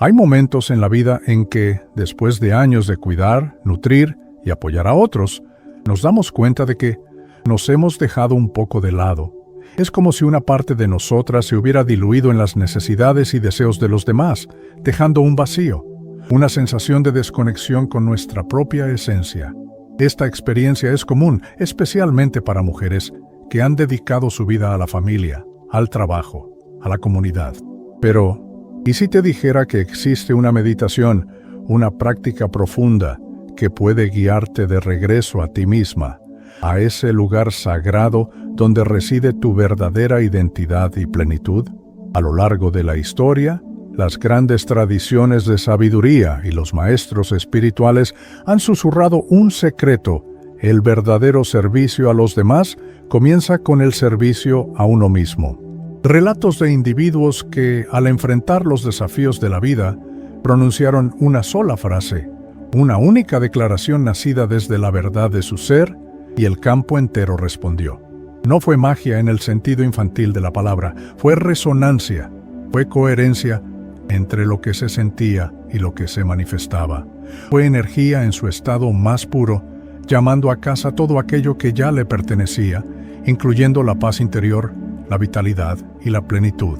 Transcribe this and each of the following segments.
Hay momentos en la vida en que, después de años de cuidar, nutrir y apoyar a otros, nos damos cuenta de que nos hemos dejado un poco de lado. Es como si una parte de nosotras se hubiera diluido en las necesidades y deseos de los demás, dejando un vacío, una sensación de desconexión con nuestra propia esencia. Esta experiencia es común, especialmente para mujeres que han dedicado su vida a la familia, al trabajo, a la comunidad. Pero, ¿y si te dijera que existe una meditación, una práctica profunda que puede guiarte de regreso a ti misma, a ese lugar sagrado donde reside tu verdadera identidad y plenitud? A lo largo de la historia, las grandes tradiciones de sabiduría y los maestros espirituales han susurrado un secreto: el verdadero servicio a los demás comienza con el servicio a uno mismo. Relatos de individuos que, al enfrentar los desafíos de la vida, pronunciaron una sola frase, una única declaración nacida desde la verdad de su ser, y el campo entero respondió. No fue magia en el sentido infantil de la palabra, fue resonancia, fue coherencia entre lo que se sentía y lo que se manifestaba. Fue energía en su estado más puro, llamando a casa todo aquello que ya le pertenecía, incluyendo la paz interior, la vitalidad y la plenitud.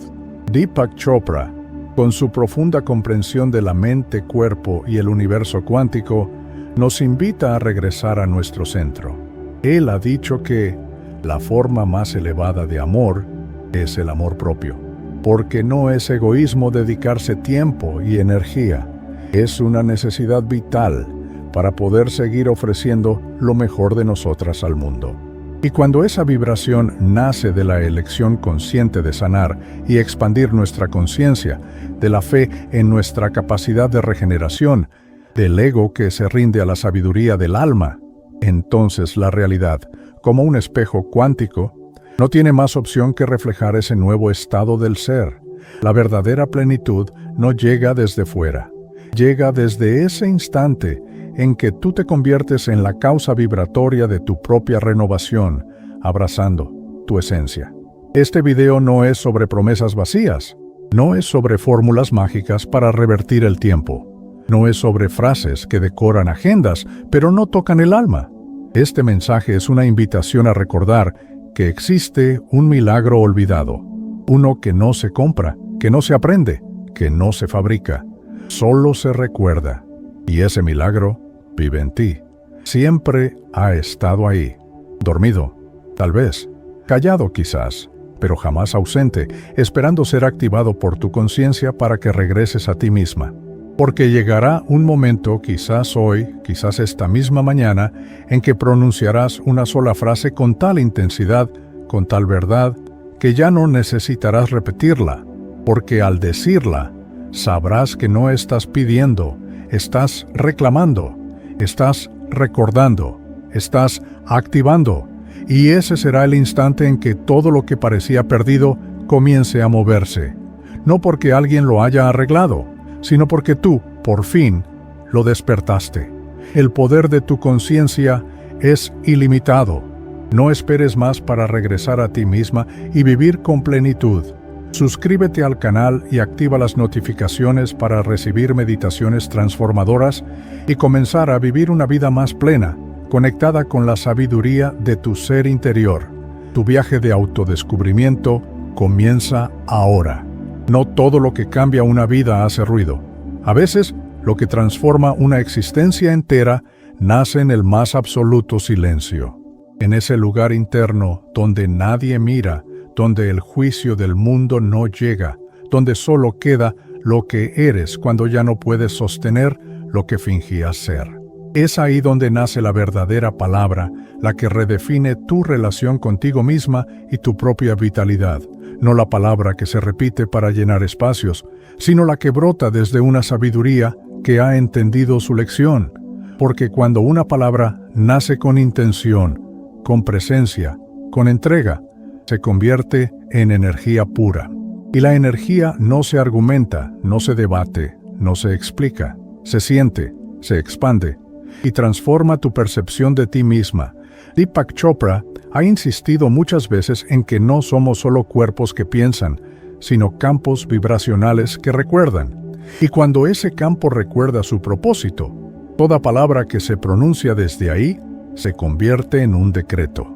Deepak Chopra, con su profunda comprensión de la mente, cuerpo y el universo cuántico, nos invita a regresar a nuestro centro. Él ha dicho que la forma más elevada de amor es el amor propio, porque no es egoísmo dedicarse tiempo y energía, es una necesidad vital para poder seguir ofreciendo lo mejor de nosotras al mundo. Y cuando esa vibración nace de la elección consciente de sanar y expandir nuestra conciencia, de la fe en nuestra capacidad de regeneración, del ego que se rinde a la sabiduría del alma, entonces la realidad, como un espejo cuántico, no tiene más opción que reflejar ese nuevo estado del ser. La verdadera plenitud no llega desde fuera, llega desde ese instante en que tú te conviertes en la causa vibratoria de tu propia renovación, abrazando tu esencia. Este video no es sobre promesas vacías, no es sobre fórmulas mágicas para revertir el tiempo, no es sobre frases que decoran agendas, pero no tocan el alma. Este mensaje es una invitación a recordar que existe un milagro olvidado, uno que no se compra, que no se aprende, que no se fabrica, solo se recuerda. Y ese milagro vive en ti. Siempre ha estado ahí, dormido, tal vez, callado quizás, pero jamás ausente, esperando ser activado por tu conciencia para que regreses a ti misma. Porque llegará un momento, quizás hoy, quizás esta misma mañana, en que pronunciarás una sola frase con tal intensidad, con tal verdad, que ya no necesitarás repetirla, porque al decirla, sabrás que no estás pidiendo, estás reclamando, estás recordando, estás activando, y ese será el instante en que todo lo que parecía perdido comience a moverse, no porque alguien lo haya arreglado, sino porque tú, por fin, lo despertaste. El poder de tu conciencia es ilimitado. No esperes más para regresar a ti misma y vivir con plenitud. Suscríbete al canal y activa las notificaciones para recibir meditaciones transformadoras y comenzar a vivir una vida más plena, conectada con la sabiduría de tu ser interior. Tu viaje de autodescubrimiento comienza ahora. No todo lo que cambia una vida hace ruido. A veces, lo que transforma una existencia entera nace en el más absoluto silencio. En ese lugar interno donde nadie mira, donde el juicio del mundo no llega, donde solo queda lo que eres cuando ya no puedes sostener lo que fingías ser. Es ahí donde nace la verdadera palabra, la que redefine tu relación contigo misma y tu propia vitalidad. No la palabra que se repite para llenar espacios, sino la que brota desde una sabiduría que ha entendido su lección. Porque cuando una palabra nace con intención, con presencia, con entrega, se convierte en energía pura. Y la energía no se argumenta, no se debate, no se explica, se siente, se expande y transforma tu percepción de ti misma. Deepak Chopra ha insistido muchas veces en que no somos solo cuerpos que piensan, sino campos vibracionales que recuerdan. Y cuando ese campo recuerda su propósito, toda palabra que se pronuncia desde ahí se convierte en un decreto,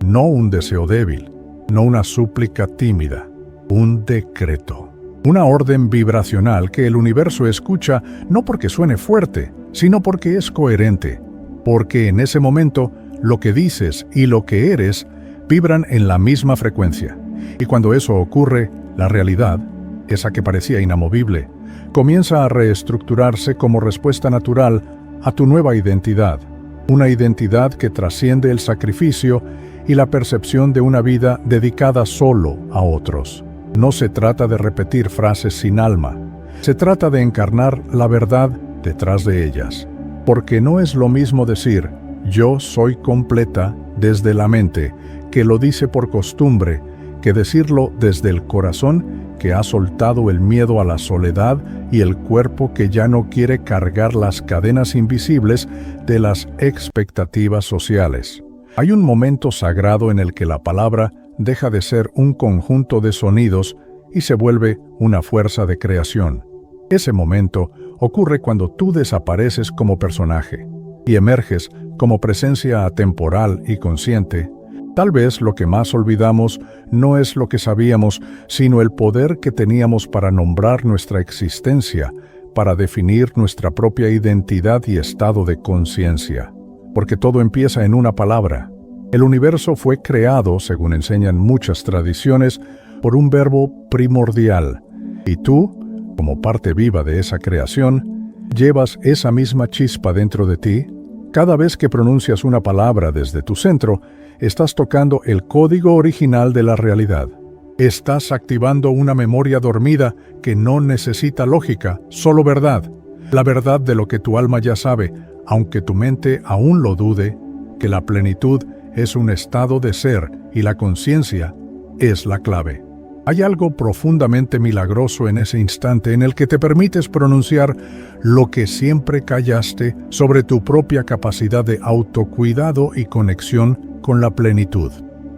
no un deseo débil, no una súplica tímida, un decreto. Una orden vibracional que el universo escucha no porque suene fuerte, sino porque es coherente, porque en ese momento lo que dices y lo que eres vibran en la misma frecuencia. Y cuando eso ocurre, la realidad, esa que parecía inamovible, comienza a reestructurarse como respuesta natural a tu nueva identidad. Una identidad que trasciende el sacrificio y la percepción de una vida dedicada solo a otros. No se trata de repetir frases sin alma. Se trata de encarnar la verdad detrás de ellas. Porque no es lo mismo decir «yo soy completa» desde la mente, que lo dice por costumbre, que decirlo desde el corazón, que ha soltado el miedo a la soledad y el cuerpo que ya no quiere cargar las cadenas invisibles de las expectativas sociales. Hay un momento sagrado en el que la palabra deja de ser un conjunto de sonidos y se vuelve una fuerza de creación. Ese momento ocurre cuando tú desapareces como personaje y emerges como presencia atemporal y consciente. Tal vez lo que más olvidamos no es lo que sabíamos, sino el poder que teníamos para nombrar nuestra existencia, para definir nuestra propia identidad y estado de conciencia. Porque todo empieza en una palabra. El universo fue creado, según enseñan muchas tradiciones, por un verbo primordial. Y tú, como parte viva de esa creación, llevas esa misma chispa dentro de ti. Cada vez que pronuncias una palabra desde tu centro, estás tocando el código original de la realidad. Estás activando una memoria dormida que no necesita lógica, solo verdad. La verdad de lo que tu alma ya sabe, aunque tu mente aún lo dude, que la plenitud es un estado de ser y la conciencia es la clave. Hay algo profundamente milagroso en ese instante en el que te permites pronunciar lo que siempre callaste sobre tu propia capacidad de autocuidado y conexión con la plenitud.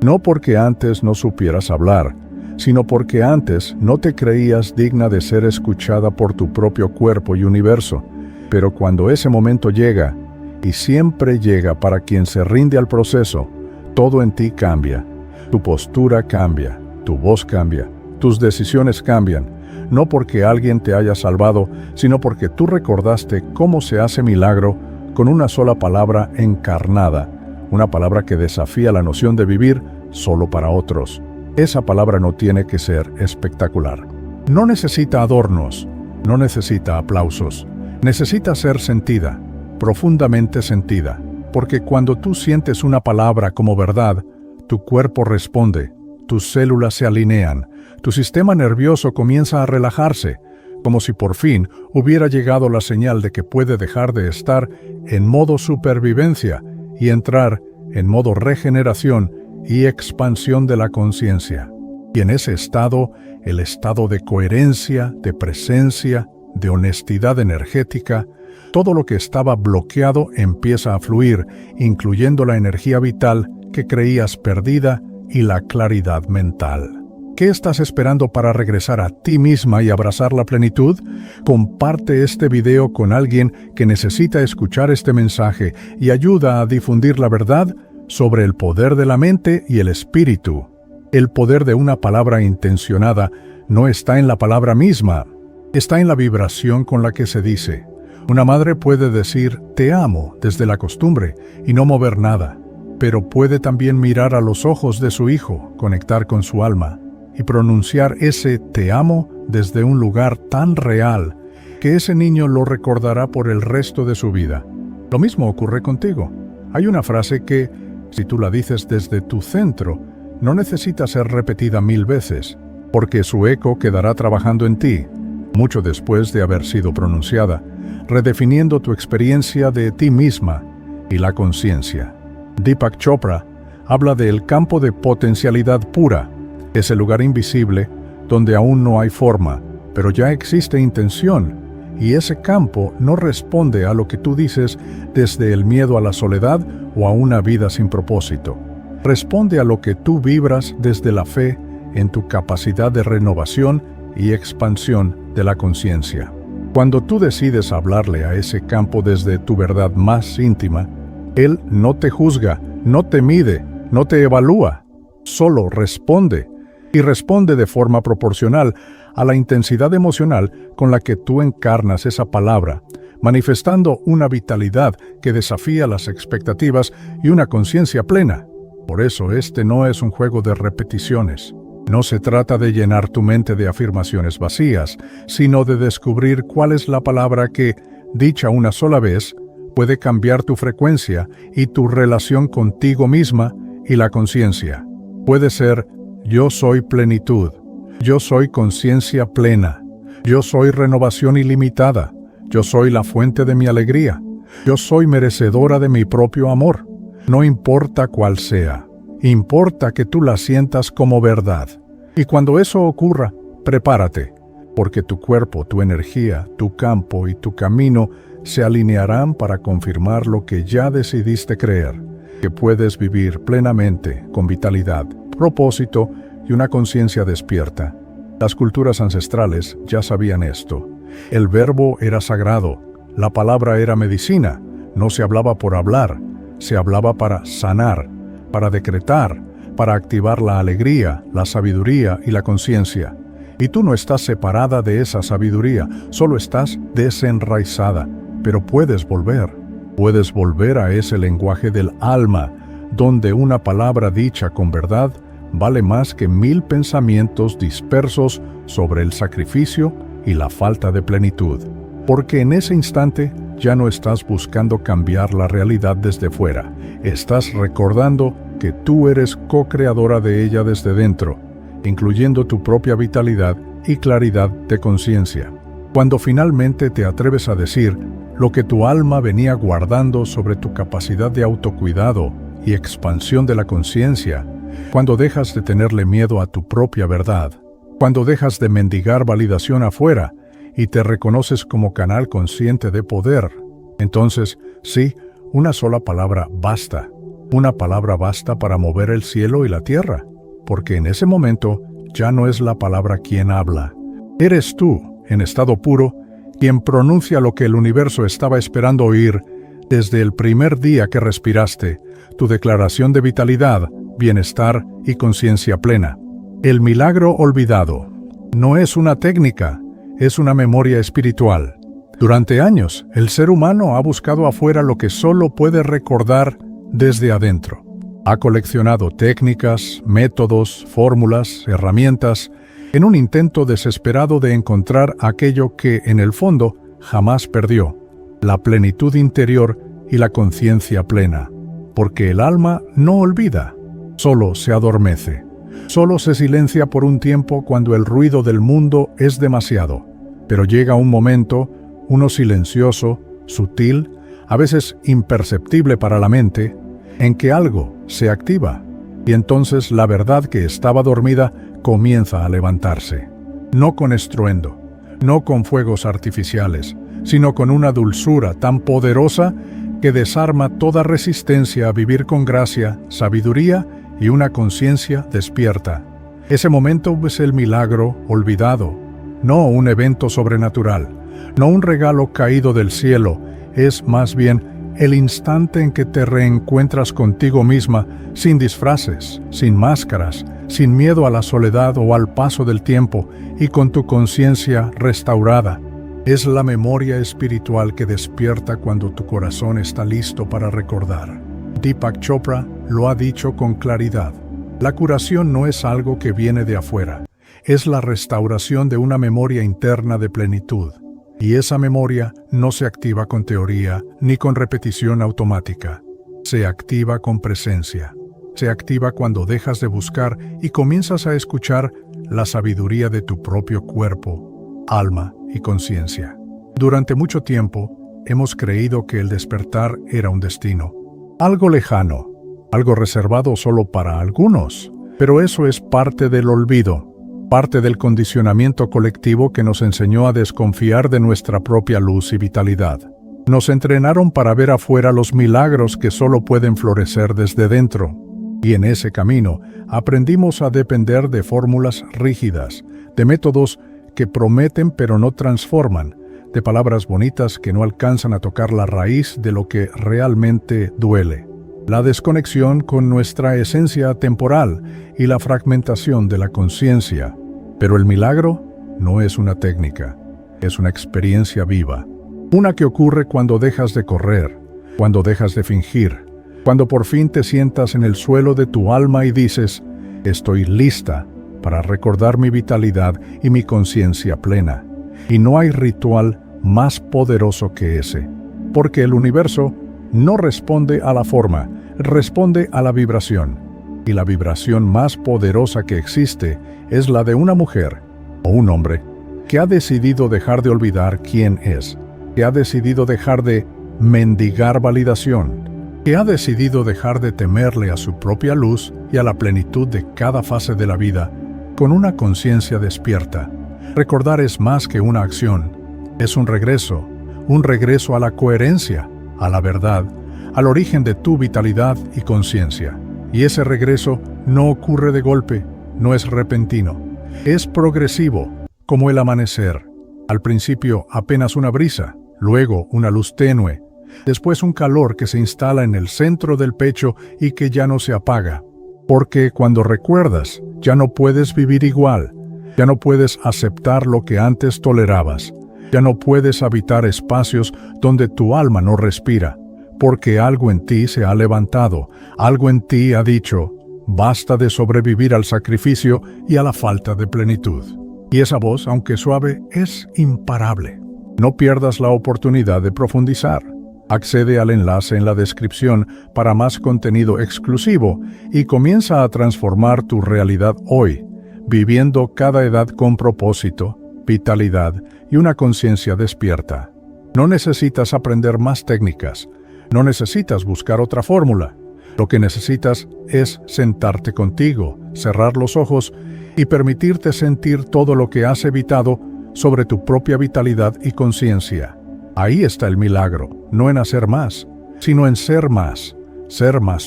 No porque antes no supieras hablar, sino porque antes no te creías digna de ser escuchada por tu propio cuerpo y universo. Pero cuando ese momento llega, y siempre llega para quien se rinde al proceso, todo en ti cambia. Tu postura cambia, tu voz cambia, tus decisiones cambian, no porque alguien te haya salvado, sino porque tú recordaste cómo se hace milagro con una sola palabra encarnada, una palabra que desafía la noción de vivir solo para otros. Esa palabra no tiene que ser espectacular. No necesita adornos, no necesita aplausos, necesita ser sentida, profundamente sentida, porque cuando tú sientes una palabra como verdad, tu cuerpo responde, tus células se alinean, tu sistema nervioso comienza a relajarse, como si por fin hubiera llegado la señal de que puede dejar de estar en modo supervivencia y entrar en modo regeneración y expansión de la conciencia. Y en ese estado, el estado de coherencia, de presencia, de honestidad energética, todo lo que estaba bloqueado empieza a fluir, incluyendo la energía vital que creías perdida y la claridad mental. ¿Qué estás esperando para regresar a ti misma y abrazar la plenitud? Comparte este video con alguien que necesita escuchar este mensaje y ayuda a difundir la verdad sobre el poder de la mente y el espíritu. El poder de una palabra intencionada no está en la palabra misma, está en la vibración con la que se dice. Una madre puede decir «te amo» desde la costumbre y no mover nada, pero puede también mirar a los ojos de su hijo, conectar con su alma y pronunciar ese «te amo» desde un lugar tan real que ese niño lo recordará por el resto de su vida. Lo mismo ocurre contigo. Hay una frase que, si tú la dices desde tu centro, no necesita ser repetida 1000 veces, porque su eco quedará trabajando en ti, mucho después de haber sido pronunciada, redefiniendo tu experiencia de ti misma y la conciencia. Deepak Chopra habla del campo de potencialidad pura, ese lugar invisible donde aún no hay forma, pero ya existe intención, y ese campo no responde a lo que tú dices desde el miedo a la soledad o a una vida sin propósito. Responde a lo que tú vibras desde la fe en tu capacidad de renovación y expansión de la conciencia. Cuando tú decides hablarle a ese campo desde tu verdad más íntima, él no te juzga, no te mide, no te evalúa, solo responde, y responde de forma proporcional a la intensidad emocional con la que tú encarnas esa palabra, manifestando una vitalidad que desafía las expectativas y una conciencia plena. Por eso este no es un juego de repeticiones. No se trata de llenar tu mente de afirmaciones vacías, sino de descubrir cuál es la palabra que, dicha una sola vez, puede cambiar tu frecuencia y tu relación contigo misma y la conciencia. Puede ser: yo soy plenitud, yo soy conciencia plena, yo soy renovación ilimitada, yo soy la fuente de mi alegría, yo soy merecedora de mi propio amor. No importa cuál sea, importa que tú la sientas como verdad. Y cuando eso ocurra, prepárate, porque tu cuerpo, tu energía, tu campo y tu camino se alinearán para confirmar lo que ya decidiste creer, que puedes vivir plenamente, con vitalidad, propósito y una conciencia despierta. Las culturas ancestrales ya sabían esto. El verbo era sagrado, la palabra era medicina, no se hablaba por hablar, se hablaba para sanar, para decretar, para activar la alegría, la sabiduría y la conciencia. Y tú no estás separada de esa sabiduría, solo estás desenraizada, pero puedes volver a ese lenguaje del alma, donde una palabra dicha con verdad vale más que 1000 pensamientos dispersos sobre el sacrificio y la falta de plenitud. Porque en ese instante ya no estás buscando cambiar la realidad desde fuera, estás recordando que tú eres co-creadora de ella desde dentro, incluyendo tu propia vitalidad y claridad de conciencia. Cuando finalmente te atreves a decir lo que tu alma venía guardando sobre tu capacidad de autocuidado y expansión de la conciencia, cuando dejas de tenerle miedo a tu propia verdad, cuando dejas de mendigar validación afuera y te reconoces como canal consciente de poder, entonces, sí, una sola palabra basta. Una palabra basta para mover el cielo y la tierra, porque en ese momento ya no es la palabra quien habla. Eres tú, en estado puro, quien pronuncia lo que el universo estaba esperando oír desde el primer día que respiraste, tu declaración de vitalidad, bienestar y conciencia plena. El milagro olvidado no es una técnica, es una memoria espiritual. Durante años, el ser humano ha buscado afuera lo que solo puede recordar desde adentro. Ha coleccionado técnicas, métodos, fórmulas, herramientas, en un intento desesperado de encontrar aquello que, en el fondo, jamás perdió: la plenitud interior y la conciencia plena. Porque el alma no olvida, solo se adormece. Solo se silencia por un tiempo cuando el ruido del mundo es demasiado. Pero llega un momento, uno silencioso, sutil, a veces imperceptible para la mente, en que algo se activa, y entonces la verdad que estaba dormida comienza a levantarse. No con estruendo, no con fuegos artificiales, sino con una dulzura tan poderosa que desarma toda resistencia a vivir con gracia, sabiduría y una conciencia despierta. Ese momento es el milagro olvidado, no un evento sobrenatural, no un regalo caído del cielo, es más bien el instante en que te reencuentras contigo misma, sin disfraces, sin máscaras, sin miedo a la soledad o al paso del tiempo, y con tu conciencia restaurada. Es la memoria espiritual que despierta cuando tu corazón está listo para recordar. Deepak Chopra lo ha dicho con claridad. La curación no es algo que viene de afuera, es la restauración de una memoria interna de plenitud. Y esa memoria no se activa con teoría ni con repetición automática. Se activa con presencia. Se activa cuando dejas de buscar y comienzas a escuchar la sabiduría de tu propio cuerpo, alma y conciencia. Durante mucho tiempo hemos creído que el despertar era un destino, algo lejano, algo reservado solo para algunos. Pero eso es parte del olvido. Parte del condicionamiento colectivo que nos enseñó a desconfiar de nuestra propia luz y vitalidad. Nos entrenaron para ver afuera los milagros que solo pueden florecer desde dentro. Y en ese camino aprendimos a depender de fórmulas rígidas, de métodos que prometen pero no transforman, de palabras bonitas que no alcanzan a tocar la raíz de lo que realmente duele, la desconexión con nuestra esencia temporal y la fragmentación de la conciencia. Pero el milagro no es una técnica, es una experiencia viva, una que ocurre cuando dejas de correr, cuando dejas de fingir, cuando por fin te sientas en el suelo de tu alma y dices: estoy lista para recordar mi vitalidad y mi conciencia plena. Y no hay ritual más poderoso que ese, porque el universo no responde a la forma, responde a la vibración. Y la vibración más poderosa que existe es la de una mujer o un hombre que ha decidido dejar de olvidar quién es, que ha decidido dejar de mendigar validación, que ha decidido dejar de temerle a su propia luz y a la plenitud de cada fase de la vida, con una conciencia despierta. Recordar es más que una acción, es un regreso a la coherencia, a la verdad, al origen de tu vitalidad y conciencia. Y ese regreso no ocurre de golpe, no es repentino, es progresivo, como el amanecer. Al principio apenas una brisa, luego una luz tenue, después un calor que se instala en el centro del pecho y que ya no se apaga. Porque cuando recuerdas, ya no puedes vivir igual, ya no puedes aceptar lo que antes tolerabas, ya no puedes habitar espacios donde tu alma no respira, porque algo en ti se ha levantado, algo en ti ha dicho: basta de sobrevivir al sacrificio y a la falta de plenitud. Y esa voz, aunque suave, es imparable. No pierdas la oportunidad de profundizar. Accede al enlace en la descripción para más contenido exclusivo y comienza a transformar tu realidad hoy, viviendo cada edad con propósito, vitalidad y una conciencia despierta. No necesitas aprender más técnicas, no necesitas buscar otra fórmula. Lo que necesitas es sentarte contigo, cerrar los ojos y permitirte sentir todo lo que has evitado sobre tu propia vitalidad y conciencia. Ahí está el milagro, no en hacer más, sino en ser más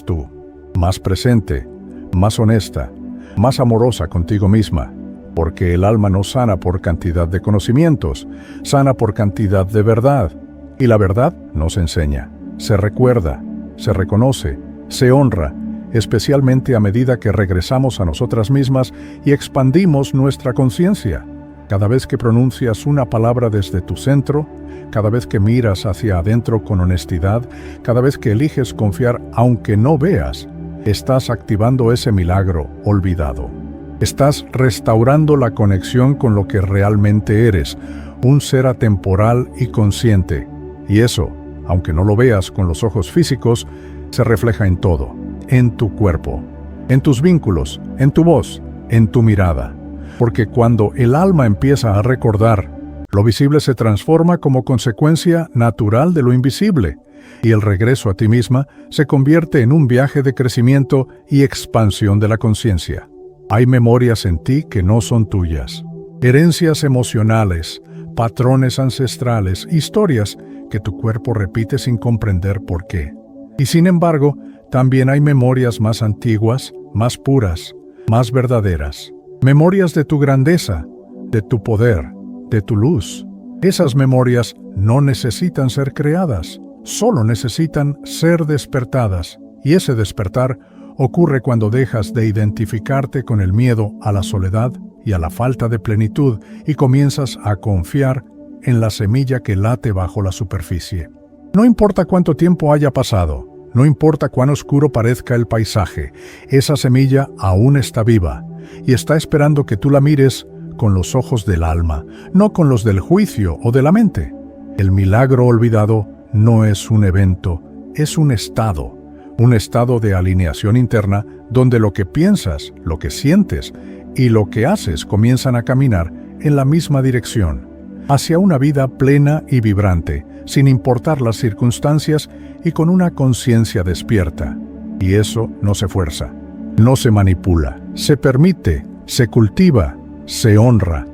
tú, más presente, más honesta, más amorosa contigo misma, porque el alma no sana por cantidad de conocimientos, sana por cantidad de verdad, y la verdad no se enseña, se recuerda, se reconoce, se honra, especialmente a medida que regresamos a nosotras mismas y expandimos nuestra conciencia. Cada vez que pronuncias una palabra desde tu centro, cada vez que miras hacia adentro con honestidad, cada vez que eliges confiar aunque no veas, estás activando ese milagro olvidado. Estás restaurando la conexión con lo que realmente eres, un ser atemporal y consciente. Y eso, aunque no lo veas con los ojos físicos, se refleja en todo, en tu cuerpo, en tus vínculos, en tu voz, en tu mirada. Porque cuando el alma empieza a recordar, lo visible se transforma como consecuencia natural de lo invisible, y el regreso a ti misma se convierte en un viaje de crecimiento y expansión de la conciencia. Hay memorias en ti que no son tuyas, herencias emocionales, patrones ancestrales, historias que tu cuerpo repite sin comprender por qué. Y sin embargo, también hay memorias más antiguas, más puras, más verdaderas. Memorias de tu grandeza, de tu poder, de tu luz. Esas memorias no necesitan ser creadas, solo necesitan ser despertadas. Y ese despertar ocurre cuando dejas de identificarte con el miedo a la soledad y a la falta de plenitud y comienzas a confiar en la semilla que late bajo la superficie. No importa cuánto tiempo haya pasado, no importa cuán oscuro parezca el paisaje, esa semilla aún está viva y está esperando que tú la mires con los ojos del alma, no con los del juicio o de la mente. El milagro olvidado no es un evento, es un estado de alineación interna donde lo que piensas, lo que sientes y lo que haces comienzan a caminar en la misma dirección, hacia una vida plena y vibrante, sin importar las circunstancias y con una conciencia despierta. Y eso no se fuerza, no se manipula, se permite, se cultiva, se honra,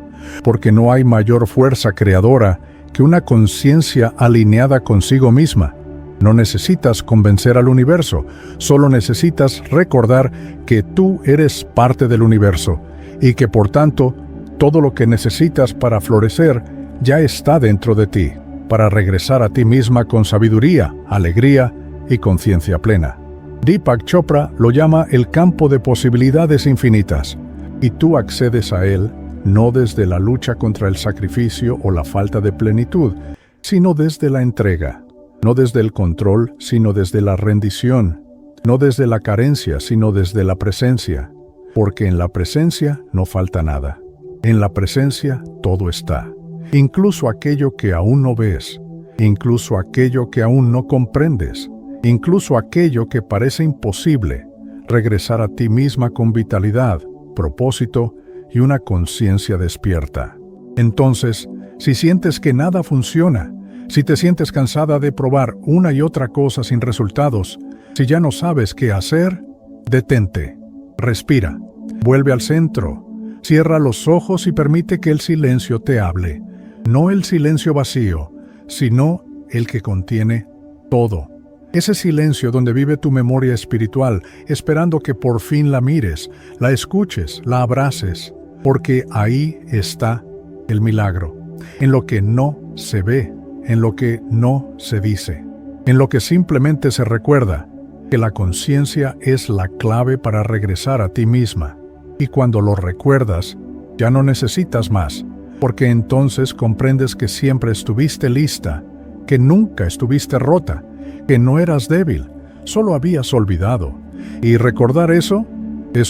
porque no hay mayor fuerza creadora que una conciencia alineada consigo misma. No necesitas convencer al universo, solo necesitas recordar que tú eres parte del universo y que por tanto todo lo que necesitas para florecer ya está dentro de ti, para regresar a ti misma con sabiduría, alegría y conciencia plena. Deepak Chopra lo llama el campo de posibilidades infinitas, y tú accedes a él no desde la lucha contra el sacrificio o la falta de plenitud, sino desde la entrega, no desde el control, sino desde la rendición, no desde la carencia, sino desde la presencia, porque en la presencia no falta nada. En la presencia todo está, incluso aquello que aún no ves, incluso aquello que aún no comprendes, incluso aquello que parece imposible. Regresar a ti misma con vitalidad, propósito y una conciencia despierta. Entonces, si sientes que nada funciona, si te sientes cansada de probar una y otra cosa sin resultados, si ya no sabes qué hacer, detente, respira, vuelve al centro, cierra los ojos y permite que el silencio te hable. No el silencio vacío, sino el que contiene todo. Ese silencio donde vive tu memoria espiritual, esperando que por fin la mires, la escuches, la abraces, porque ahí está el milagro, en lo que no se ve, en lo que no se dice, en lo que simplemente se recuerda, que la conciencia es la clave para regresar a ti misma. Y cuando lo recuerdas, ya no necesitas más, porque entonces comprendes que siempre estuviste lista, que nunca estuviste rota, que no eras débil, solo habías olvidado. Y recordar eso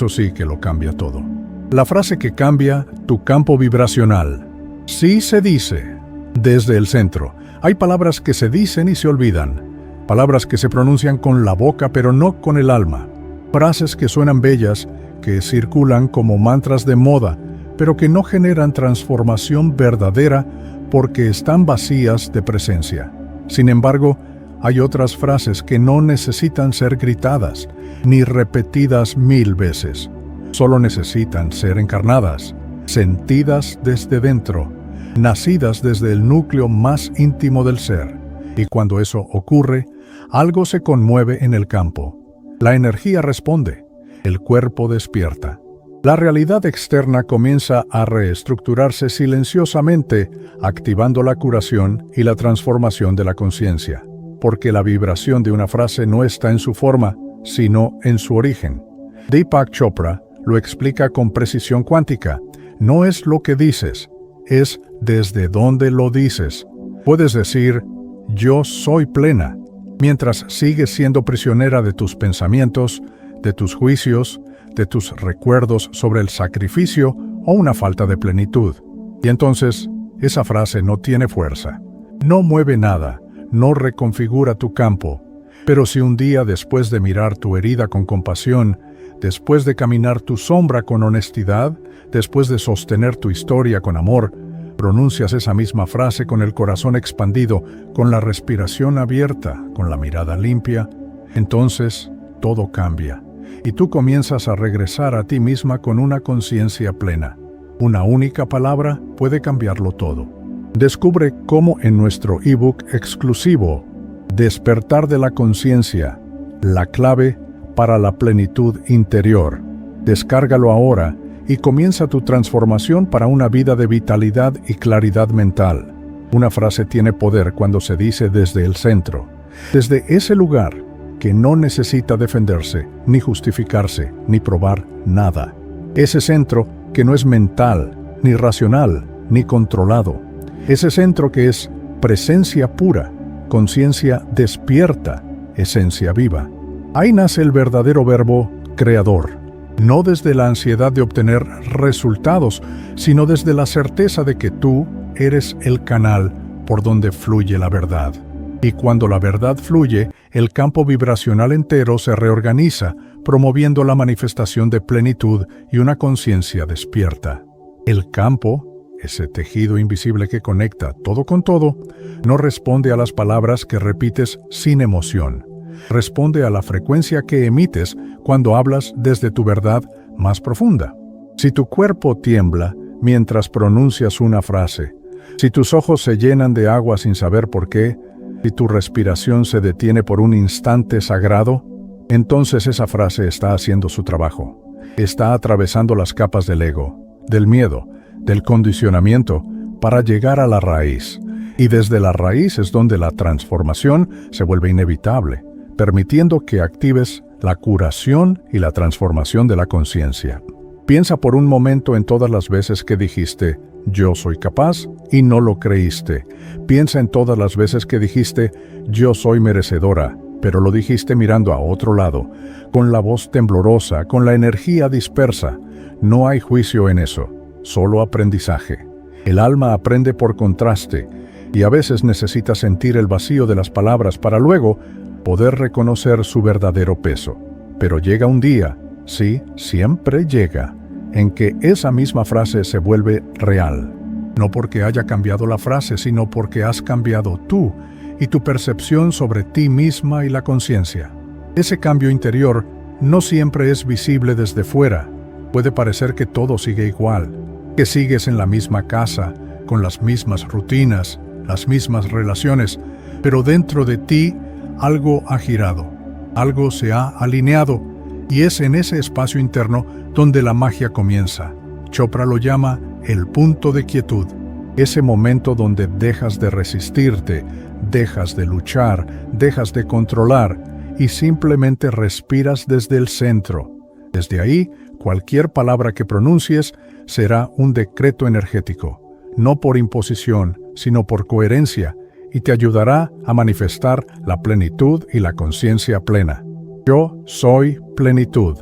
sí que lo cambia todo. La frase que cambia tu campo vibracional. Sí se dice, desde el centro. Hay palabras que se dicen y se olvidan. Palabras que se pronuncian con la boca pero no con el alma. Frases que suenan bellas, que circulan como mantras de moda, pero que no generan transformación verdadera porque están vacías de presencia. Sin embargo, hay otras frases que no necesitan ser gritadas, ni repetidas 1000 veces. Solo necesitan ser encarnadas, sentidas desde dentro, nacidas desde el núcleo más íntimo del ser. Y cuando eso ocurre, algo se conmueve en el campo. La energía responde, el cuerpo despierta. La realidad externa comienza a reestructurarse silenciosamente, activando la curación y la transformación de la conciencia. Porque la vibración de una frase no está en su forma, sino en su origen. Deepak Chopra lo explica con precisión cuántica. No es lo que dices, es desde dónde lo dices. Puedes decir, yo soy plena, mientras sigues siendo prisionera de tus pensamientos, de tus juicios, de tus recuerdos sobre el sacrificio o una falta de plenitud. Y entonces, esa frase no tiene fuerza. No mueve nada, no reconfigura tu campo. Pero si un día, después de mirar tu herida con compasión, después de caminar tu sombra con honestidad, después de sostener tu historia con amor, pronuncias esa misma frase con el corazón expandido, con la respiración abierta, con la mirada limpia, entonces todo cambia. Y tú comienzas a regresar a ti misma con una conciencia plena. Una única palabra puede cambiarlo todo. Descubre cómo en nuestro ebook exclusivo, Despertar de la Conciencia, la clave para la plenitud interior. Descárgalo ahora y comienza tu transformación para una vida de vitalidad y claridad mental. Una frase tiene poder cuando se dice desde el centro, desde ese lugar que no necesita defenderse, ni justificarse, ni probar nada. Ese centro que no es mental, ni racional, ni controlado. Ese centro que es presencia pura, conciencia despierta, esencia viva. Ahí nace el verdadero verbo creador, no desde la ansiedad de obtener resultados, sino desde la certeza de que tú eres el canal por donde fluye la verdad. Y cuando la verdad fluye, el campo vibracional entero se reorganiza, promoviendo la manifestación de plenitud y una conciencia despierta. El campo, ese tejido invisible que conecta todo con todo, no responde a las palabras que repites sin emoción. Responde a la frecuencia que emites cuando hablas desde tu verdad más profunda. Si tu cuerpo tiembla mientras pronuncias una frase, si tus ojos se llenan de agua sin saber por qué, si tu respiración se detiene por un instante sagrado, entonces esa frase está haciendo su trabajo. Está atravesando las capas del ego, del miedo, del condicionamiento, para llegar a la raíz. Y desde la raíz es donde la transformación se vuelve inevitable, permitiendo que actives la curación y la transformación de la conciencia. Piensa por un momento en todas las veces que dijiste, yo soy capaz, y no lo creíste. Piensa en todas las veces que dijiste, yo soy merecedora, pero lo dijiste mirando a otro lado, con la voz temblorosa, con la energía dispersa. No hay juicio en eso, solo aprendizaje. El alma aprende por contraste, y a veces necesita sentir el vacío de las palabras para luego poder reconocer su verdadero peso. Pero llega un día, sí, siempre llega, en que esa misma frase se vuelve real. No porque haya cambiado la frase, sino porque has cambiado tú y tu percepción sobre ti misma y la conciencia. Ese cambio interior no siempre es visible desde fuera. Puede parecer que todo sigue igual, que sigues en la misma casa, con las mismas rutinas, las mismas relaciones, pero dentro de ti algo ha girado, algo se ha alineado, y es en ese espacio interno donde la magia comienza. Chopra lo llama el punto de quietud, ese momento donde dejas de resistirte, dejas de luchar, dejas de controlar y simplemente respiras desde el centro. Desde ahí, cualquier palabra que pronuncies será un decreto energético, no por imposición, sino por coherencia, y te ayudará a manifestar la plenitud y la conciencia plena. Yo soy plenitud.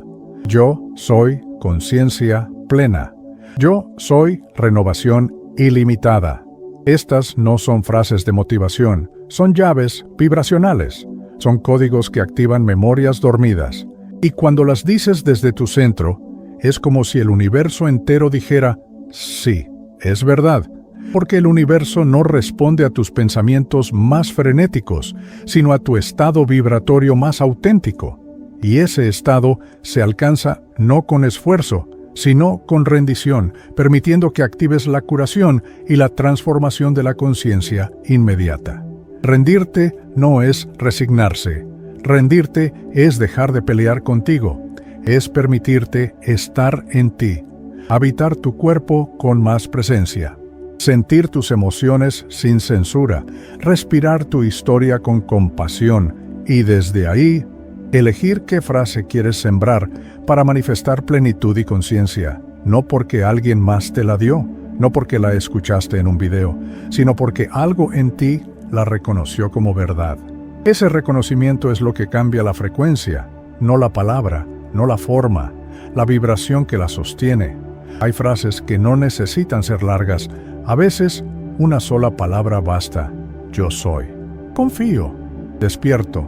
Yo soy conciencia plena. Yo soy renovación ilimitada. Estas no son frases de motivación, son llaves vibracionales. Son códigos que activan memorias dormidas. Y cuando las dices desde tu centro, es como si el universo entero dijera, sí, es verdad. Porque el universo no responde a tus pensamientos más frenéticos, sino a tu estado vibratorio más auténtico. Y ese estado se alcanza no con esfuerzo, sino con rendición, permitiendo que actives la curación y la transformación de la conciencia inmediata. Rendirte no es resignarse. Rendirte es dejar de pelear contigo. Es permitirte estar en ti, habitar tu cuerpo con más presencia. Sentir tus emociones sin censura, respirar tu historia con compasión y desde ahí, elegir qué frase quieres sembrar para manifestar plenitud y conciencia, no porque alguien más te la dio, no porque la escuchaste en un video, sino porque algo en ti la reconoció como verdad. Ese reconocimiento es lo que cambia la frecuencia, no la palabra, no la forma, la vibración que la sostiene. Hay frases que no necesitan ser largas. A veces, una sola palabra basta. Yo soy. Confío. Despierto.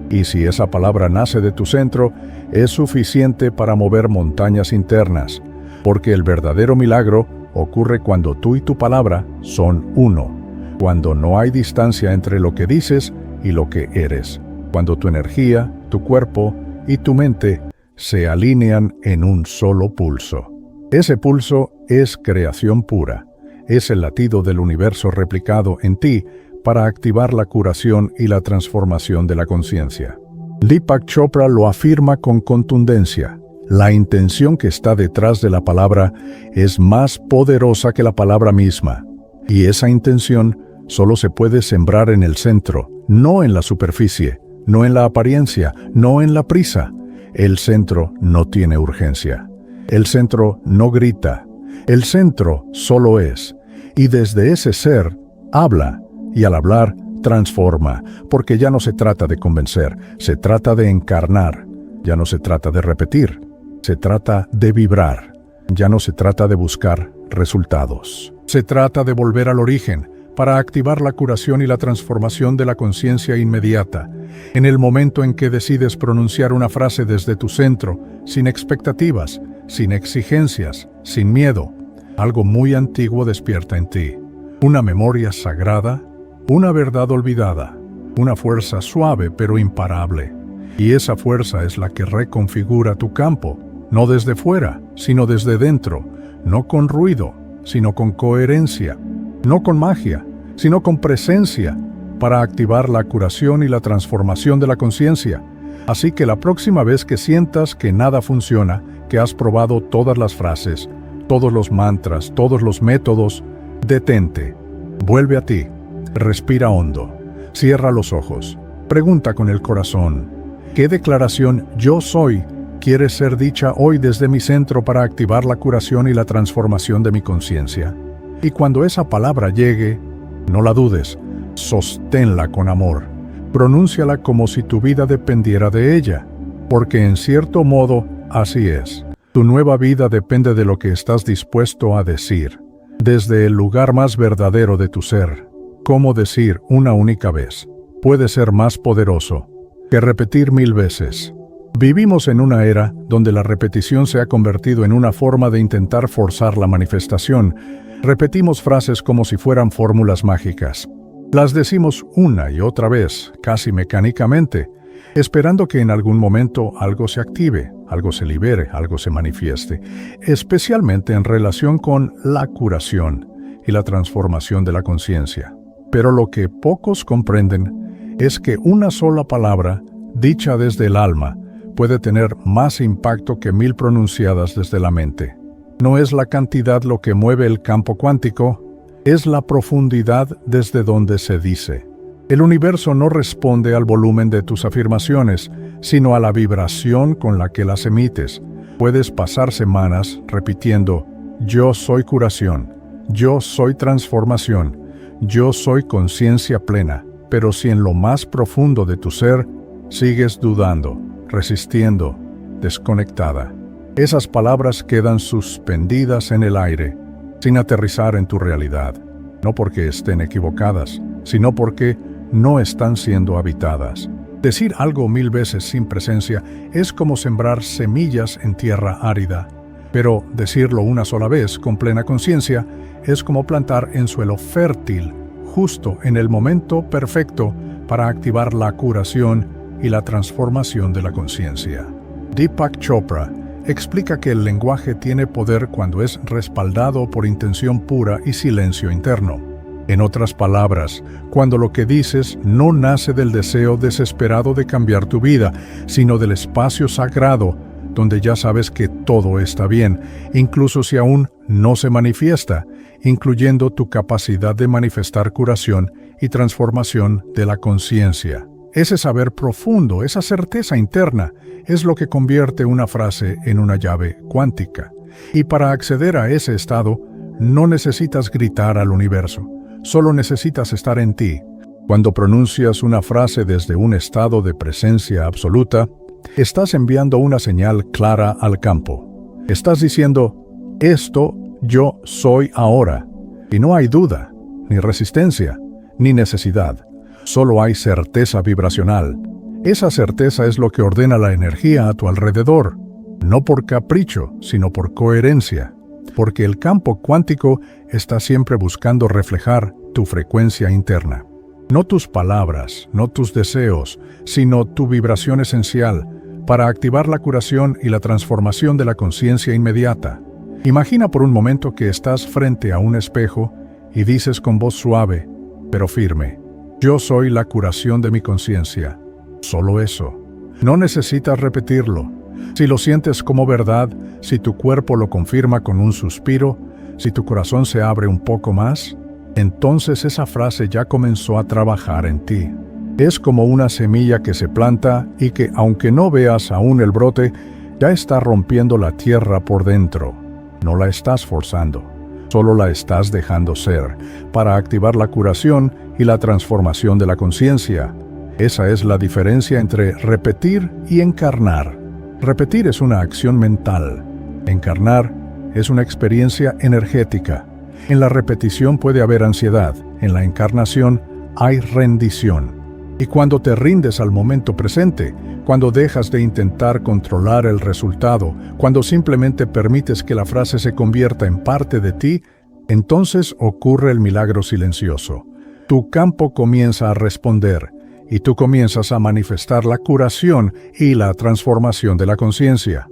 Y si esa palabra nace de tu centro, es suficiente para mover montañas internas. Porque el verdadero milagro ocurre cuando tú y tu palabra son uno. Cuando no hay distancia entre lo que dices y lo que eres. Cuando tu energía, tu cuerpo y tu mente se alinean en un solo pulso. Ese pulso es creación pura. Es el latido del universo replicado en ti para activar la curación y la transformación de la conciencia. Deepak Chopra lo afirma con contundencia. La intención que está detrás de la palabra es más poderosa que la palabra misma. Y esa intención solo se puede sembrar en el centro, no en la superficie, no en la apariencia, no en la prisa. El centro no tiene urgencia. El centro no grita. El centro solo es. Y desde ese ser, habla. Y al hablar, transforma. Porque ya no se trata de convencer, se trata de encarnar. Ya no se trata de repetir, se trata de vibrar. Ya no se trata de buscar resultados. Se trata de volver al origen, para activar la curación y la transformación de la conciencia inmediata. En el momento en que decides pronunciar una frase desde tu centro, sin expectativas, sin exigencias, sin miedo, algo muy antiguo despierta en ti. Una memoria sagrada, una verdad olvidada, una fuerza suave pero imparable. Y esa fuerza es la que reconfigura tu campo, no desde fuera, sino desde dentro, no con ruido, sino con coherencia, no con magia, sino con presencia, para activar la curación y la transformación de la conciencia. Así que la próxima vez que sientas que nada funciona, que has probado todas las frases, todos los mantras, todos los métodos, Detente. Vuelve a ti. Respira hondo. Cierra los ojos. Pregunta con el corazón. ¿Qué declaración yo soy quiere ser dicha hoy desde mi centro para activar la curación y la transformación de mi conciencia? Y cuando esa palabra llegue, no la dudes, sosténla con amor. Pronúnciala como si tu vida dependiera de ella, porque en cierto modo así es. Tu nueva vida depende de lo que estás dispuesto a decir, desde el lugar más verdadero de tu ser. Cómo decir una única vez puede ser más poderoso que repetir 1000 veces. Vivimos en una era donde la repetición se ha convertido en una forma de intentar forzar la manifestación. Repetimos frases como si fueran fórmulas mágicas. Las decimos una y otra vez, casi mecánicamente, esperando que en algún momento algo se active, algo se libere, algo se manifieste, especialmente en relación con la curación y la transformación de la conciencia. Pero lo que pocos comprenden es que una sola palabra, dicha desde el alma, puede tener más impacto que 1000 pronunciadas desde la mente. No es la cantidad lo que mueve el campo cuántico, es la profundidad desde donde se dice. El universo no responde al volumen de tus afirmaciones, sino a la vibración con la que las emites. Puedes pasar semanas repitiendo, yo soy curación, yo soy transformación, yo soy conciencia plena, pero si en lo más profundo de tu ser sigues dudando, resistiendo, desconectada, esas palabras quedan suspendidas en el aire, sin aterrizar en tu realidad, no porque estén equivocadas, sino porque no están siendo habitadas. Decir algo 1000 veces sin presencia es como sembrar semillas en tierra árida, pero decirlo una sola vez con plena conciencia es como plantar en suelo fértil, justo en el momento perfecto para activar la curación y la transformación de la conciencia. Deepak Chopra explica que el lenguaje tiene poder cuando es respaldado por intención pura y silencio interno. En otras palabras, cuando lo que dices no nace del deseo desesperado de cambiar tu vida, sino del espacio sagrado donde ya sabes que todo está bien, incluso si aún no se manifiesta, incluyendo tu capacidad de manifestar curación y transformación de la conciencia. Ese saber profundo, esa certeza interna, es lo que convierte una frase en una llave cuántica. Y para acceder a ese estado, no necesitas gritar al universo, solo necesitas estar en ti. Cuando pronuncias una frase desde un estado de presencia absoluta, estás enviando una señal clara al campo. Estás diciendo, esto yo soy ahora. Y no hay duda, ni resistencia, ni necesidad. Solo hay certeza vibracional. Esa certeza es lo que ordena la energía a tu alrededor, no por capricho, sino por coherencia, porque el campo cuántico está siempre buscando reflejar tu frecuencia interna. No tus palabras, no tus deseos, sino tu vibración esencial para activar la curación y la transformación de la conciencia inmediata. Imagina por un momento que estás frente a un espejo y dices con voz suave, pero firme, yo soy la curación de mi conciencia. Solo eso. No necesitas repetirlo. Si lo sientes como verdad, si tu cuerpo lo confirma con un suspiro, si tu corazón se abre un poco más, entonces esa frase ya comenzó a trabajar en ti. Es como una semilla que se planta y que, aunque no veas aún el brote, ya está rompiendo la tierra por dentro. No la estás forzando, solo la estás dejando ser, para activar la curación y la transformación de la conciencia. Esa es la diferencia entre repetir y encarnar. Repetir es una acción mental. Encarnar es una experiencia energética. En la repetición puede haber ansiedad, en la encarnación hay rendición. Y cuando te rindes al momento presente, cuando dejas de intentar controlar el resultado, cuando simplemente permites que la frase se convierta en parte de ti, entonces ocurre el milagro silencioso. Tu campo comienza a responder y tú comienzas a manifestar la curación y la transformación de la conciencia.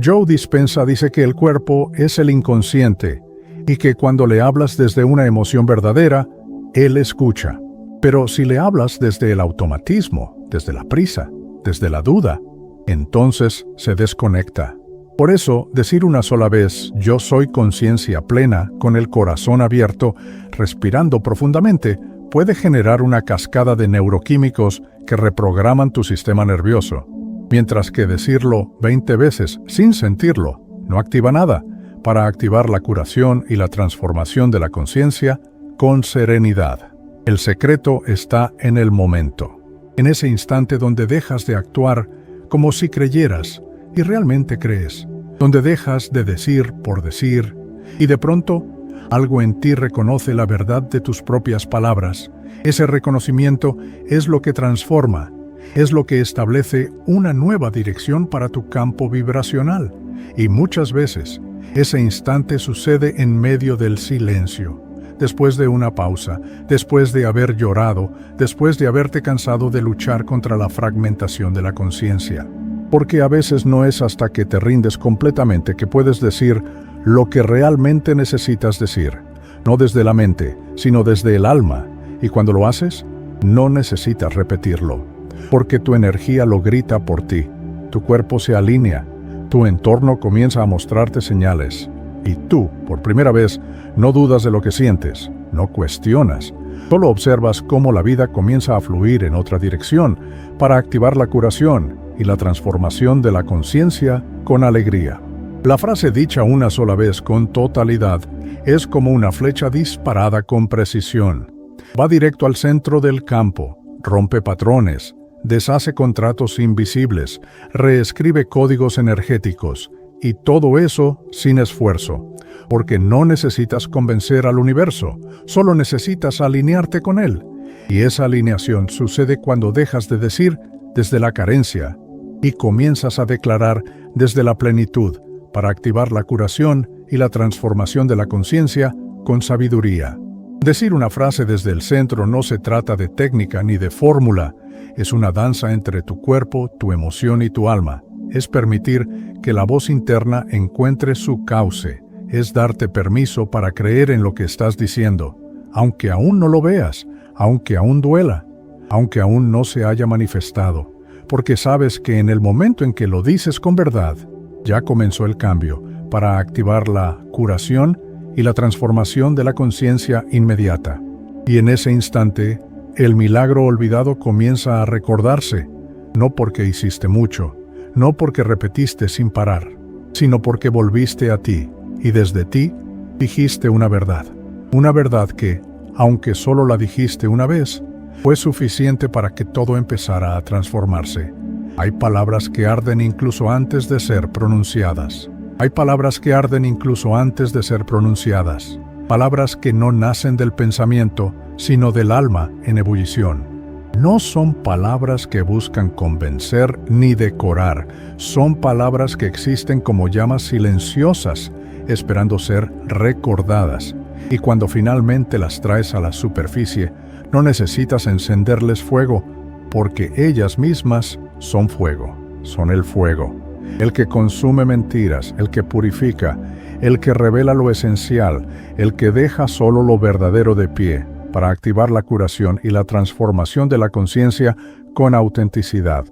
Joe Dispenza dice que el cuerpo es el inconsciente y que cuando le hablas desde una emoción verdadera, él escucha. Pero si le hablas desde el automatismo, desde la prisa, desde la duda, entonces se desconecta. Por eso, decir una sola vez, yo soy conciencia plena, con el corazón abierto, respirando profundamente, puede generar una cascada de neuroquímicos que reprograman tu sistema nervioso. Mientras que decirlo 20 veces sin sentirlo no activa nada para activar la curación y la transformación de la conciencia con serenidad. El secreto está en el momento, en ese instante donde dejas de actuar como si creyeras y realmente crees, donde dejas de decir por decir y de pronto algo en ti reconoce la verdad de tus propias palabras. Ese reconocimiento es lo que transforma, es lo que establece una nueva dirección para tu campo vibracional. Y muchas veces, ese instante sucede en medio del silencio, después de una pausa, después de haber llorado, después de haberte cansado de luchar contra la fragmentación de la conciencia. Porque a veces no es hasta que te rindes completamente que puedes decir lo que realmente necesitas decir, no desde la mente, sino desde el alma. Y cuando lo haces, no necesitas repetirlo, porque tu energía lo grita por ti, tu cuerpo se alinea, tu entorno comienza a mostrarte señales, y tú, por primera vez, no dudas de lo que sientes, no cuestionas, solo observas cómo la vida comienza a fluir en otra dirección para activar la curación y la transformación de la conciencia con alegría. La frase dicha una sola vez con totalidad es como una flecha disparada con precisión. Va directo al centro del campo, rompe patrones, deshace contratos invisibles, reescribe códigos energéticos, y todo eso sin esfuerzo, porque no necesitas convencer al universo, solo necesitas alinearte con él. Y esa alineación sucede cuando dejas de decir desde la carencia y comienzas a declarar desde la plenitud para activar la curación y la transformación de la conciencia con sabiduría. Decir una frase desde el centro no se trata de técnica ni de fórmula, es una danza entre tu cuerpo, tu emoción y tu alma. Es permitir que la voz interna encuentre su cauce, es darte permiso para creer en lo que estás diciendo, aunque aún no lo veas, aunque aún duela, aunque aún no se haya manifestado, porque sabes que en el momento en que lo dices con verdad, ya comenzó el cambio para activar la curación y la transformación de la conciencia inmediata. Y en ese instante, el milagro olvidado comienza a recordarse, no porque hiciste mucho, no porque repetiste sin parar, sino porque volviste a ti, y desde ti dijiste una verdad que, aunque solo la dijiste una vez, fue suficiente para que todo empezara a transformarse. Hay palabras que arden incluso antes de ser pronunciadas. Hay palabras que arden incluso antes de ser pronunciadas. Palabras que no nacen del pensamiento, sino del alma en ebullición. No son palabras que buscan convencer ni decorar. Son palabras que existen como llamas silenciosas, esperando ser recordadas. Y cuando finalmente las traes a la superficie, no necesitas encenderles fuego, porque ellas mismas son fuego, son el fuego. El que consume mentiras, el que purifica, el que revela lo esencial, el que deja solo lo verdadero de pie, para activar la curación y la transformación de la conciencia con autenticidad.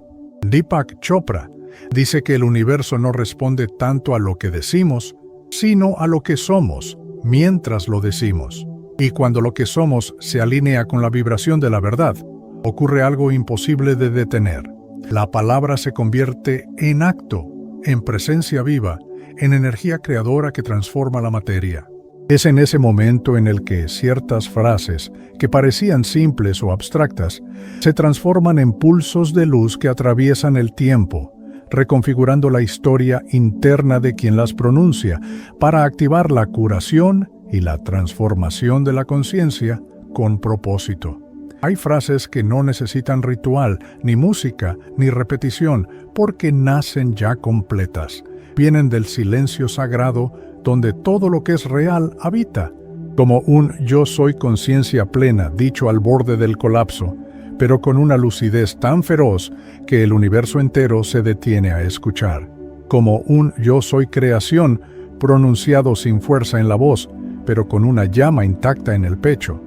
Deepak Chopra dice que el universo no responde tanto a lo que decimos, sino a lo que somos, mientras lo decimos. Y cuando lo que somos se alinea con la vibración de la verdad, ocurre algo imposible de detener. La palabra se convierte en acto, en presencia viva, en energía creadora que transforma la materia. Es en ese momento en el que ciertas frases, que parecían simples o abstractas, se transforman en pulsos de luz que atraviesan el tiempo, reconfigurando la historia interna de quien las pronuncia, para activar la curación y la transformación de la conciencia con propósito. Hay frases que no necesitan ritual, ni música, ni repetición, porque nacen ya completas. Vienen del silencio sagrado, donde todo lo que es real habita, como un yo soy conciencia plena dicho al borde del colapso, pero con una lucidez tan feroz que el universo entero se detiene a escuchar, como un yo soy creación pronunciado sin fuerza en la voz, pero con una llama intacta en el pecho.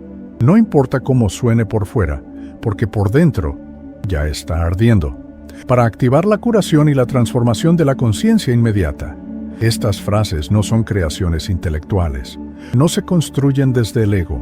No importa cómo suene por fuera, porque por dentro ya está ardiendo. Para activar la curación y la transformación de la conciencia inmediata, Estas frases no son creaciones intelectuales, no se construyen desde el ego,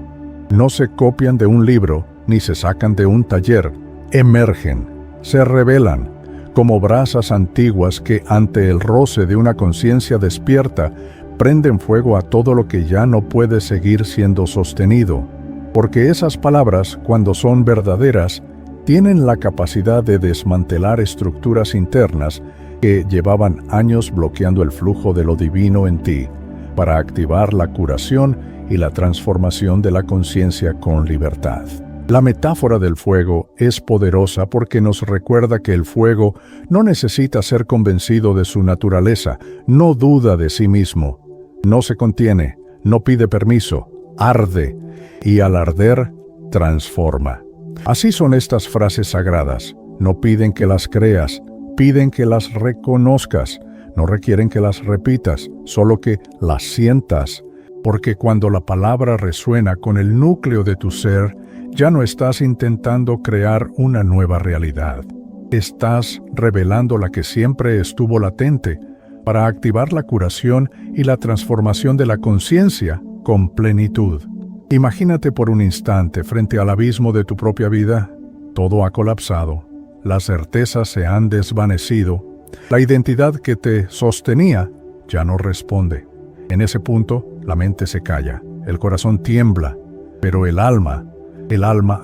no se copian de un libro ni se sacan de un taller, emergen, se revelan, como brasas antiguas que ante el roce de una conciencia despierta prenden fuego a todo lo que ya no puede seguir siendo sostenido, porque esas palabras, cuando son verdaderas, tienen la capacidad de desmantelar estructuras internas que llevaban años bloqueando el flujo de lo divino en ti, para activar la curación y la transformación de la conciencia con libertad. La metáfora del fuego es poderosa porque nos recuerda que el fuego no necesita ser convencido de su naturaleza, no duda de sí mismo, no se contiene, no pide permiso, arde, y al arder, transforma. Así son estas frases sagradas. No piden que las creas, piden que las reconozcas. No requieren que las repitas, solo que las sientas. Porque cuando la palabra resuena con el núcleo de tu ser, ya no estás intentando crear una nueva realidad. Estás revelando la que siempre estuvo latente para activar la curación y la transformación de la conciencia con plenitud. Imagínate por un instante frente al abismo de tu propia vida. Todo ha colapsado, las certezas se han desvanecido, la identidad que te sostenía ya no responde. En ese punto, la mente se calla, el corazón tiembla, pero el alma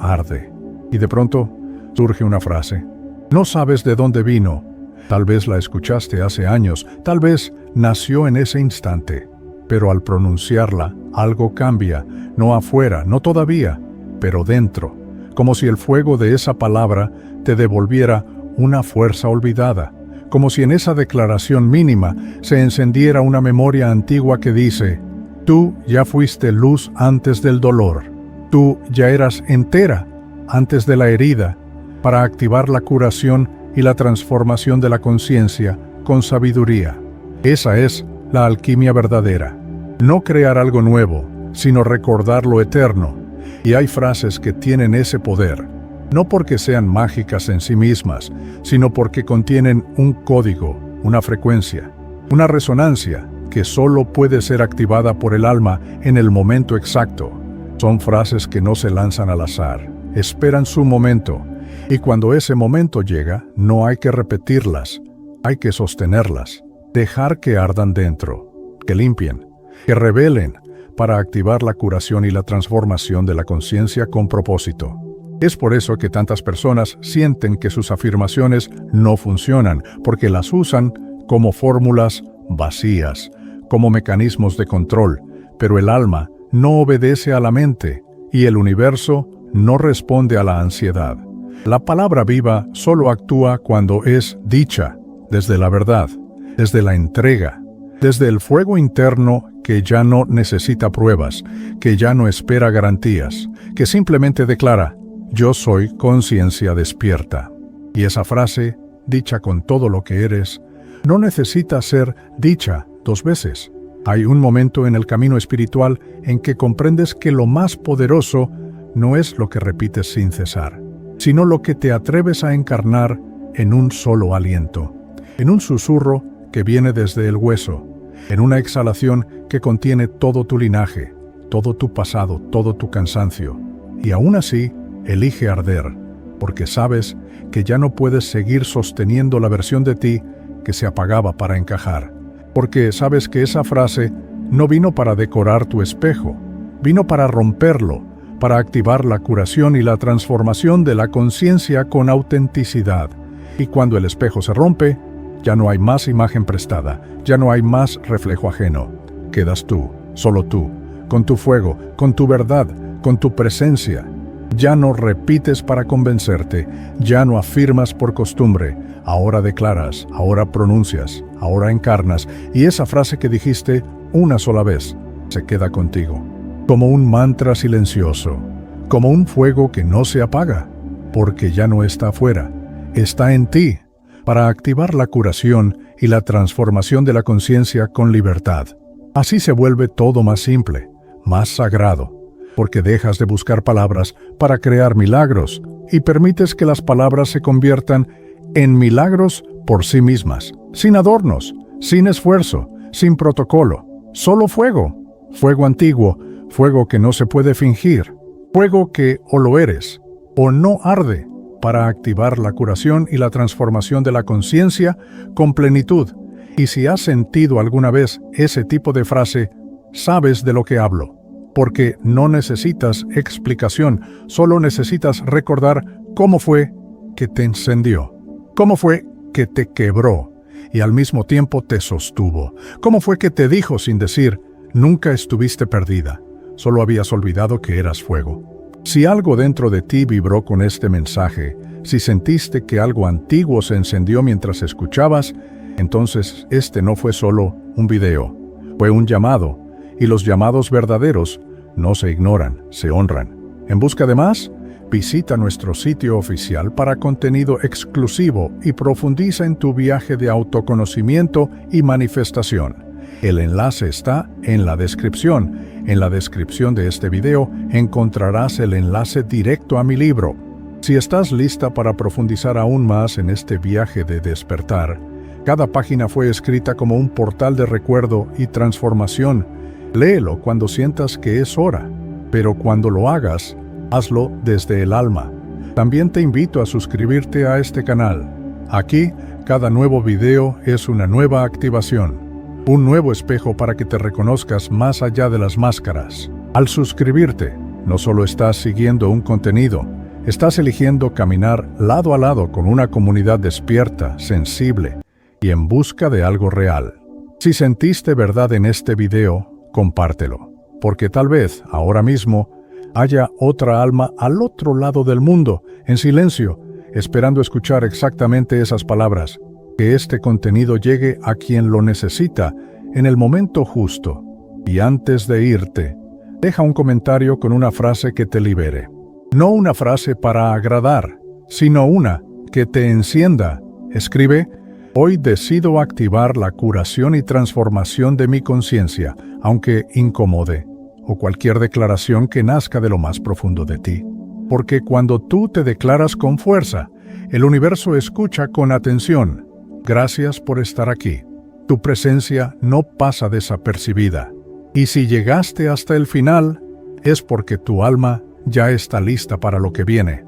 arde. Y de pronto surge una frase. No sabes de dónde vino. Tal vez la escuchaste hace años, tal vez nació en ese instante. Pero al pronunciarla, algo cambia, no afuera, no todavía, pero dentro, como si el fuego de esa palabra te devolviera una fuerza olvidada, como si en esa declaración mínima se encendiera una memoria antigua que dice: tú ya fuiste luz antes del dolor, tú ya eras entera antes de la herida, para activar la curación y la transformación de la conciencia con sabiduría. Esa es la alquimia verdadera. No crear algo nuevo, sino recordar lo eterno. Y hay frases que tienen ese poder, no porque sean mágicas en sí mismas, sino porque contienen un código, una frecuencia, una resonancia que solo puede ser activada por el alma en el momento exacto. Son frases que no se lanzan al azar, esperan su momento, y cuando ese momento llega, no hay que repetirlas, hay que sostenerlas, dejar que ardan dentro, que limpien, que revelen, para activar la curación y la transformación de la conciencia con propósito. Es por eso que tantas personas sienten que sus afirmaciones no funcionan, porque las usan como fórmulas vacías, como mecanismos de control, pero el alma no obedece a la mente y el universo no responde a la ansiedad. La palabra viva solo actúa cuando es dicha, desde la verdad, desde la entrega, desde el fuego interno que ya no necesita pruebas, que ya no espera garantías, que simplemente declara: yo soy conciencia despierta. Y esa frase, dicha con todo lo que eres, no necesita ser dicha 2 veces. Hay un momento en el camino espiritual en que comprendes que lo más poderoso no es lo que repites sin cesar, sino lo que te atreves a encarnar en un solo aliento, en un susurro que viene desde el hueso, en una exhalación que contiene todo tu linaje, todo tu pasado, todo tu cansancio. Y aún así, elige arder, porque sabes que ya no puedes seguir sosteniendo la versión de ti que se apagaba para encajar. Porque sabes que esa frase no vino para decorar tu espejo, vino para romperlo, para activar la curación y la transformación de la conciencia con autenticidad. Y cuando el espejo se rompe, ya no hay más imagen prestada, ya no hay más reflejo ajeno. Quedas tú, solo tú, con tu fuego, con tu verdad, con tu presencia. Ya no repites para convencerte, ya no afirmas por costumbre, ahora declaras, ahora pronuncias, ahora encarnas, y esa frase que dijiste una sola vez se queda contigo, como un mantra silencioso, como un fuego que no se apaga, porque ya no está afuera, está en ti, para activar la curación y la transformación de la conciencia con libertad. Así se vuelve todo más simple, más sagrado, porque dejas de buscar palabras para crear milagros y permites que las palabras se conviertan en milagros por sí mismas, sin adornos, sin esfuerzo, sin protocolo, solo fuego, fuego antiguo, fuego que no se puede fingir, fuego que o lo eres o no arde, para activar la curación y la transformación de la conciencia con plenitud. Y si has sentido alguna vez ese tipo de frase, sabes de lo que hablo, porque no necesitas explicación, solo necesitas recordar cómo fue que te encendió, cómo fue que te quebró y al mismo tiempo te sostuvo, cómo fue que te dijo sin decir, nunca estuviste perdida, solo habías olvidado que eras fuego. Si algo dentro de ti vibró con este mensaje, si sentiste que algo antiguo se encendió mientras escuchabas, entonces este no fue solo un video, fue un llamado, y los llamados verdaderos no se ignoran, se honran. ¿En busca de más? Visita nuestro sitio oficial para contenido exclusivo y profundiza en tu viaje de autoconocimiento y manifestación. El enlace está en la descripción. En la descripción de este video encontrarás el enlace directo a mi libro. Si estás lista para profundizar aún más en este viaje de despertar, cada página fue escrita como un portal de recuerdo y transformación. Léelo cuando sientas que es hora, pero cuando lo hagas, hazlo desde el alma. También te invito a suscribirte a este canal. Aquí, cada nuevo video es una nueva activación, un nuevo espejo para que te reconozcas más allá de las máscaras. Al suscribirte, no solo estás siguiendo un contenido, estás eligiendo caminar lado a lado con una comunidad despierta, sensible y en busca de algo real. Si sentiste verdad en este video, compártelo, porque tal vez, ahora mismo, haya otra alma al otro lado del mundo, en silencio, esperando escuchar exactamente esas palabras. Que este contenido llegue a quien lo necesita en el momento justo. Y antes de irte, deja un comentario con una frase que te libere. No una frase para agradar, sino una que te encienda. Escribe: hoy decido activar la curación y transformación de mi conciencia, aunque incomode, o cualquier declaración que nazca de lo más profundo de ti. Porque cuando tú te declaras con fuerza, el universo escucha con atención. Gracias por estar aquí. Tu presencia no pasa desapercibida. Y si llegaste hasta el final, es porque tu alma ya está lista para lo que viene.